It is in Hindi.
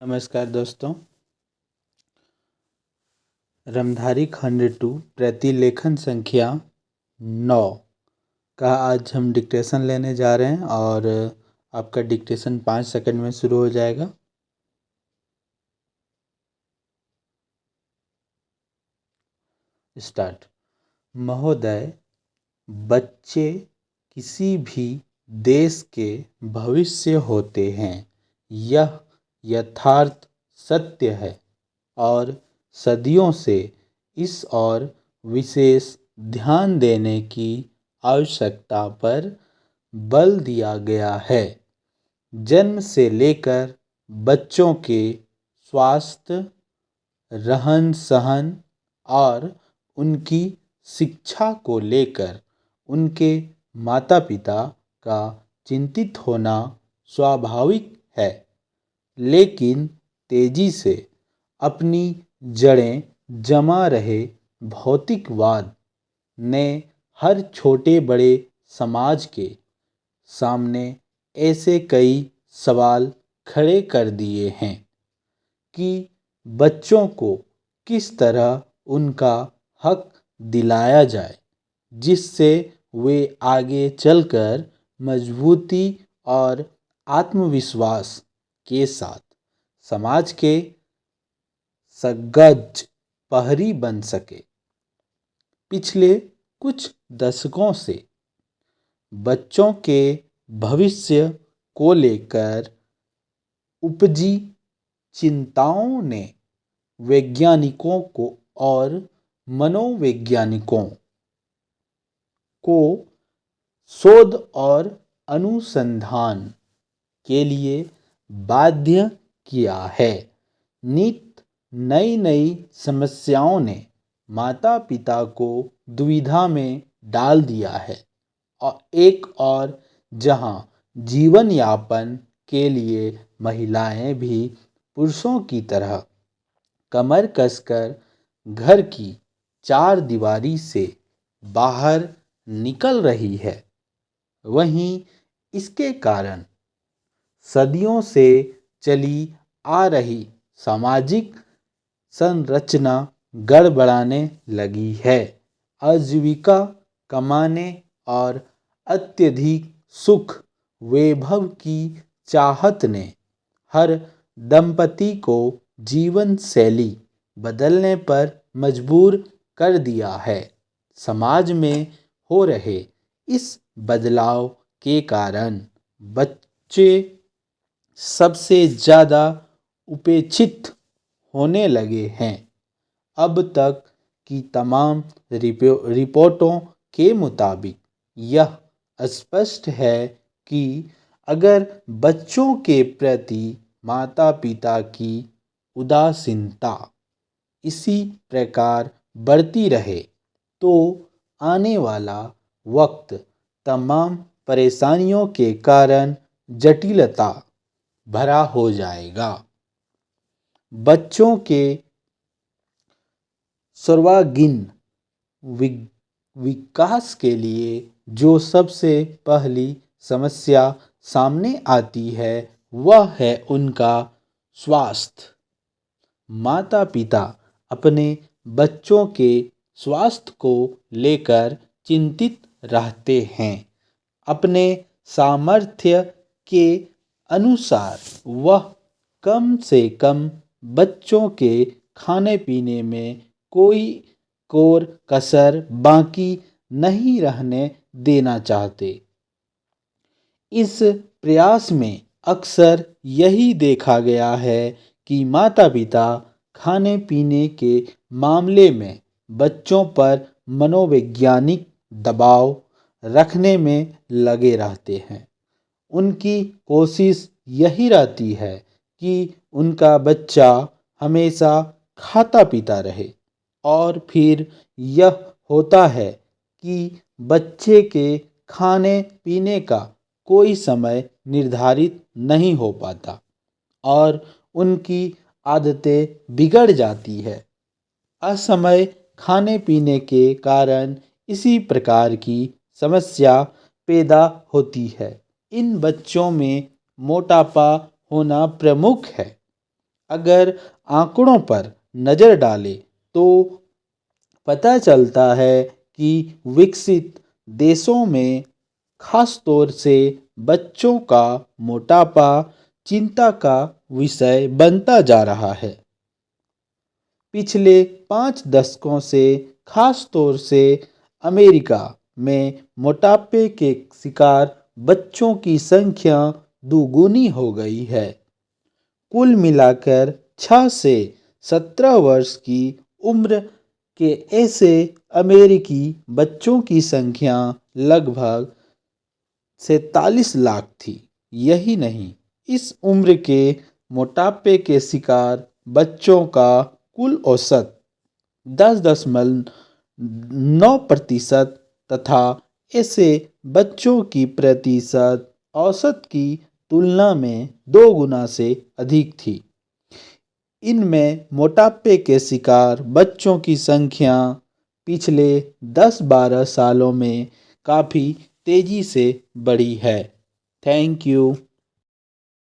नमस्कार दोस्तों। रमधारी खंड 2 प्रतिलेखन संख्या 9 का आज हम डिक्टेशन लेने जा रहे हैं और आपका डिक्टेशन 5 सेकंड में शुरू हो जाएगा। स्टार्ट। महोदय, बच्चे किसी भी देश के भविष्य होते हैं। यह यथार्थ सत्य है और सदियों से इस और विशेष ध्यान देने की आवश्यकता पर बल दिया गया है। जन्म से लेकर बच्चों के स्वास्थ्य, रहन सहन और उनकी शिक्षा को लेकर उनके माता पिता का चिंतित होना स्वाभाविक है, लेकिन तेजी से अपनी जड़ें जमा रहे भौतिकवाद ने हर छोटे बड़े समाज के सामने ऐसे कई सवाल खड़े कर दिए हैं कि बच्चों को किस तरह उनका हक दिलाया जाए, जिससे वे आगे चलकर मजबूती और आत्मविश्वास के साथ समाज के सगज पहरी बन सके। पिछले कुछ दशकों से बच्चों के भविष्य को लेकर उपजी चिंताओं ने वैज्ञानिकों को और मनोवैज्ञानिकों को शोध और अनुसंधान के लिए बाध्य किया है। नित नई नई समस्याओं ने माता पिता को दुविधा में डाल दिया है और एक और जहां जीवन यापन के लिए महिलाएं भी पुरुषों की तरह कमर कसकर घर की चार दीवारी से बाहर निकल रही है, वहीं इसके कारण सदियों से चली आ रही सामाजिक संरचना गड़बड़ाने लगी है। आजीविका कमाने और अत्यधिक सुख वैभव की चाहत ने हर दंपति को जीवन शैली बदलने पर मजबूर कर दिया है। समाज में हो रहे इस बदलाव के कारण बच्चे सबसे ज़्यादा उपेक्षित होने लगे हैं। अब तक की तमाम रिपोर्टों के मुताबिक यह स्पष्ट है कि अगर बच्चों के प्रति माता पिता की उदासीनता इसी प्रकार बढ़ती रहे तो आने वाला वक्त तमाम परेशानियों के कारण जटिलता भरा हो जाएगा। बच्चों के सर्वांगीण विकास के लिए जो सबसे पहली समस्या सामने आती है वह है उनका स्वास्थ्य। माता पिता अपने बच्चों के स्वास्थ्य को लेकर चिंतित रहते हैं। अपने सामर्थ्य के अनुसार वह कम से कम बच्चों के खाने पीने में कोई कोर कसर बाकी नहीं रहने देना चाहते। इस प्रयास में अक्सर यही देखा गया है कि माता पिता खाने पीने के मामले में बच्चों पर मनोवैज्ञानिक दबाव रखने में लगे रहते हैं। उनकी कोशिश यही रहती है कि उनका बच्चा हमेशा खाता पीता रहे और फिर यह होता है कि बच्चे के खाने पीने का कोई समय निर्धारित नहीं हो पाता और उनकी आदतें बिगड़ जाती है। असमय खाने पीने के कारण इसी प्रकार की समस्या पैदा होती है। इन बच्चों में मोटापा होना प्रमुख है। अगर आंकड़ों पर नज़र डालें तो पता चलता है कि विकसित देशों में खास तौर से बच्चों का मोटापा चिंता का विषय बनता जा रहा है। पिछले 5 दशकों से खास तौर से अमेरिका में मोटापे के शिकार बच्चों की संख्या दुगुनी हो गई है। कुल मिलाकर 6 से 17 वर्ष की उम्र के ऐसे अमेरिकी बच्चों की संख्या लगभग 47 लाख थी। यही नहीं, इस उम्र के मोटापे के शिकार बच्चों का कुल औसत 10.9% तथा ऐसे बच्चों की प्रतिशत औसत की तुलना में 2 गुना से अधिक थी। इनमें मोटापे के शिकार बच्चों की संख्या पिछले 10-12 सालों में काफ़ी तेज़ी से बढ़ी है। Thank you.